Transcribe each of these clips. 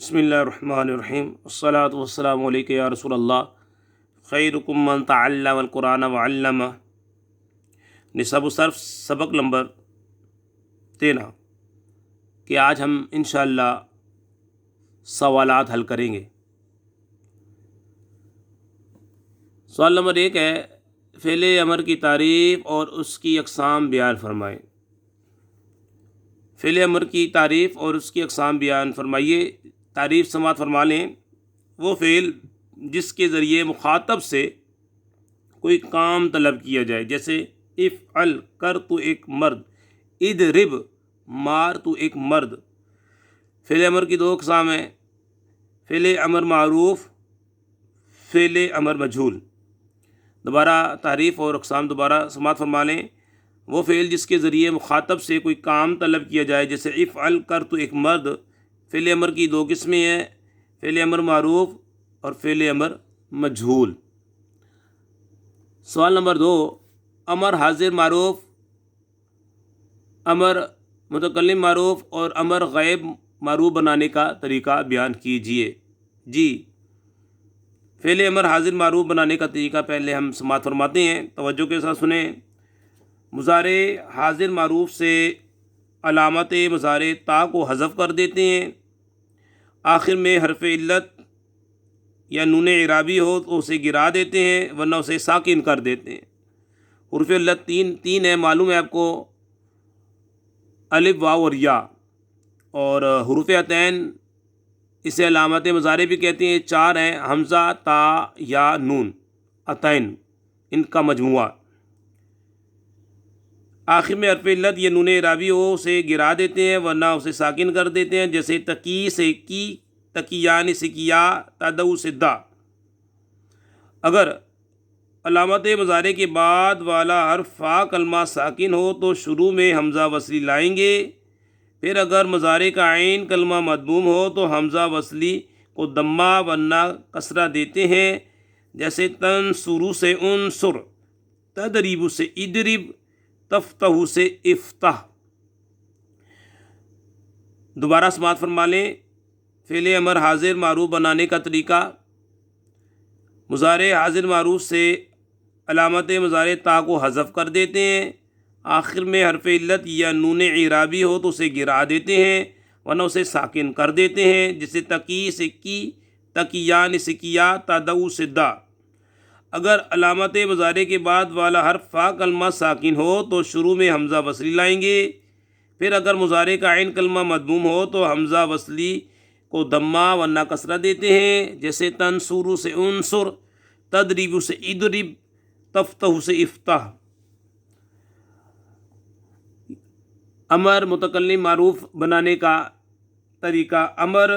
بسم اللہ الرحمن الرحیم والصلاة والسلام علیکہ یا رسول اللہ خیرکم من تعلم القرآن وعلمہ۔ نصاب الصرف سبق نمبر 13 کہ آج ہم انشاءاللہ سوالات حل کریں گے۔ سوال نمبر 1 ہے فعل امر کی تعریف اور اس کی اقسام بیان فرمائیں۔ فعل امر کی تعریف اور اس کی اقسام بیان فرمائیے۔ تعریف سماعت فرما لیں، وہ فعل جس کے ذریعے مخاطب سے کوئی کام طلب کیا جائے، جیسے افعل کر تو ایک مرد، اضرب مار تو ایک مرد۔ فعل امر کی 2 اقسام ہیں، فعل امر معروف، فعل امر مجہول۔ دوبارہ تعریف اور اقسام دوبارہ سماعت فرما لیں، وہ فعل جس کے ذریعے مخاطب سے کوئی کام طلب کیا جائے، جیسے افعل کر تو ایک مرد۔ فعل امر کی 2 قسمیں ہیں، فعل امر معروف اور فعل امر مجہول۔ سوال نمبر 2، امر حاضر معروف، امر متکلم معروف اور امر غائب معروف بنانے کا طریقہ بیان کیجیے۔ جی، فعل امر حاضر معروف بنانے کا طریقہ پہلے ہم سماعت فرماتے ہیں، توجہ کے ساتھ سنیں۔ مضارع حاضر معروف سے علامت مضارع تا کو حذف کر دیتے ہیں، آخر میں حرف علت یا نون اعرابی ہو تو اسے گرا دیتے ہیں، ورنہ اسے ساکن کر دیتے ہیں۔ حروف علت تین ہے، معلوم ہے آپ کو، الف واو اور یا، اور حروف عطین اسے علامت مضارع بھی کہتے ہیں، 4 ہیں، حمزہ، تا، یا، نون، عطین، ان کا مجموعہ۔ آخر میں حرف علت یا نون اعرابی ہو اسے گرا دیتے ہیں، ورنہ اسے ساکن کر دیتے ہیں، جیسے تقی سے کی، تقیان سے کیا، تدعو سے دا۔ اگر علامت مضارع کے بعد والا حرف فا کلمہ ساکن ہو تو شروع میں حمزہ وصلی لائیں گے، پھر اگر مضارع کا عین کلمہ مضموم ہو تو حمزہ وصلی کو دمہ ورنہ کسرہ دیتے ہیں، جیسے تنصرو سے انصر، تدریب سے ادرب، تفتح سے افتح۔ دوبارہ سماعت فرما لیں، فعل امر حاضر معروف بنانے کا طریقہ، مضارع حاضر معروف سے علامت مضارع تا کو حذف کر دیتے ہیں، آخر میں حرف علت یا نون اعرابی ہو تو اسے گرا دیتے ہیں، ورنہ اسے ساکن کر دیتے ہیں، جیسے تقی سے کی، تقیان سے کیا، تدعو سے دا۔ اگر علامت مضارع کے بعد والا حرف فا کلمہ ساکن ہو تو شروع میں حمزہ وصلی لائیں گے، پھر اگر مضارع کا عین کلمہ مضموم ہو تو حمزہ وصلی کو دمہ ورنہ کسرہ دیتے ہیں، جیسے تنصرو سے انصر، تدریب سے ادرب، تفتح سے افتح۔ امر متکلم معروف بنانے کا طریقہ، امر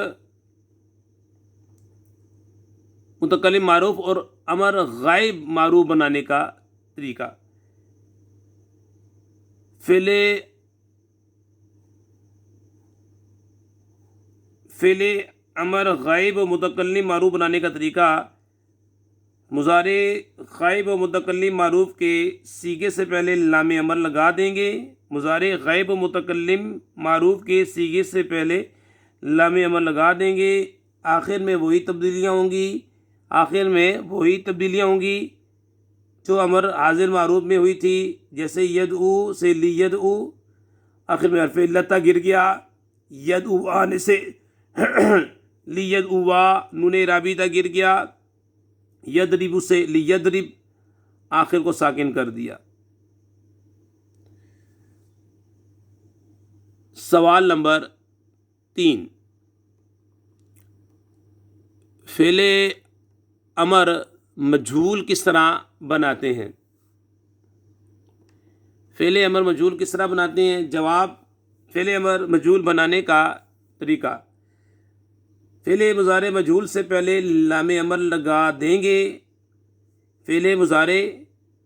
متکلم معروف اور امر غائب معروف بنانے کا طریقہ۔ فعل امر غائب و متکلم معروف بنانے کا طریقہ، مضارع غائب و متکلم معروف کے صیغے سے پہلے لام امر لگا دیں گے، مضارع غائب و متکلم معروف کے صیغے سے پہلے لام امر لگا دیں گے، آخر میں وہی تبدیلیاں ہوں گی جو امر حاضر معروف میں ہوئی تھی، جیسے یدعو سے لیدعو، آخر میں حرف علت گر گیا، یدعو آنے سے لیدعو، نون اعرابی تا گر گیا، یدرب سے لیدرب، آخر کو ساکن کر دیا۔ سوال نمبر 3، فعل امر مجہول کس طرح بناتے ہیں؟ فعل امر مجہول کس طرح بناتے ہیں؟ جواب، فعل امر مجہول بنانے کا طریقہ، فعل مضارع مجہول سے پہلے لام امر لگا دیں گے، فعل مضارع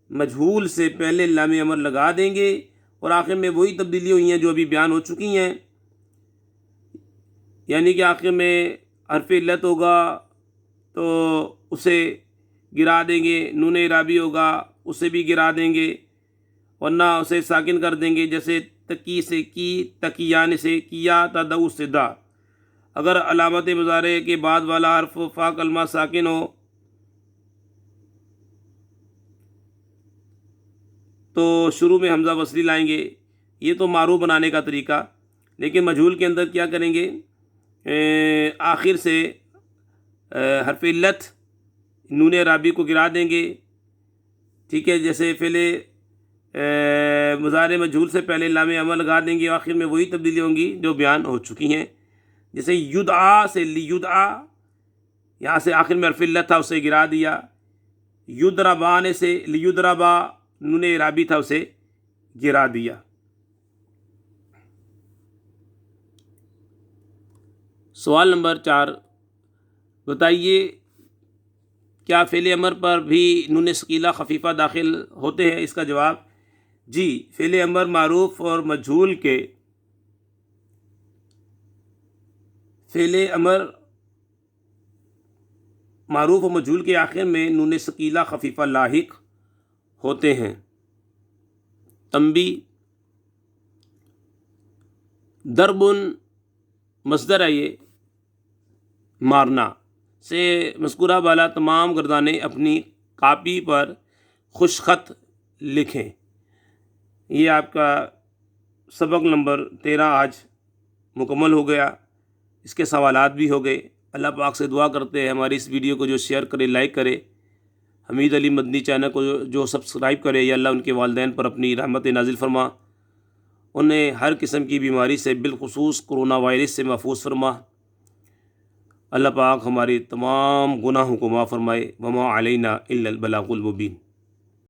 مجہول سے پہلے لام امر لگا دیں گے، اور آخر میں وہی تبدیلی ہوئی ہیں جو ابھی بیان ہو چکی ہیں، یعنی کہ آخر میں حرف علت ہوگا تو اسے گرا دیں گے، نون اعرابی ہوگا اسے بھی گرا دیں گے، ورنہ اسے ساکن کر دیں گے، جیسے تقی سے کی، تقیان سے کیا، تدعو سے دا۔ اگر علامت مضارع کے بعد والا حرف فا کلمہ ساکن ہو تو شروع میں حمزہ وصلی لائیں گے، یہ تو معروف بنانے کا طریقہ۔ لیکن مجہول کے اندر کیا کریں گے، آخر سے حرف علت نون اعرابی کو گرا دیں گے، ٹھیک ہے، جیسے فعل مضارع مجہول سے پہلے لام امر لگا دیں گے، آخر میں وہی تبدیلی ہوں گی جو بیان ہو چکی ہیں۔ جیسے یدعا سے لیدعا، یہاں سے آخر میں حرف علت تھا اسے گرا دیا۔ یضربان سے لیضربا، نون اعرابی تھا اسے گرا دیا۔ سوال نمبر 4، بتائیے کیا فعل امر پر بھی نون ثقیلہ خفیفہ داخل ہوتے ہیں؟ اس کا جواب جی، فعل امر معروف اور مجہول کے معروف و مجہول کے آخر میں نون ثقیلہ خفیفہ لاحق ہوتے ہیں۔ تنبیہ، ضرب مصدر ہے یہ مارنا سے مذکورہ بالا تمام گردانیں اپنی کاپی پر خوش خط لکھیں۔ یہ آپ کا سبق نمبر 13 آج مکمل ہو گیا، اس کے سوالات بھی ہو گئے۔ اللہ پاک سے دعا کرتے ہیں ہماری اس ویڈیو کو جو شیئر کرے، لائک کرے، حمید علی مدنی چینل کو جو سبسکرائب کرے، یا اللہ ان کے والدین پر اپنی رحمت نازل فرما، انہیں ہر قسم کی بیماری سے بالخصوص کرونا وائرس سے محفوظ فرما۔ اللہ پاک ہماری تمام گناہوں کو معاف فرمائے۔ وما علینا الا البلاغ المبین۔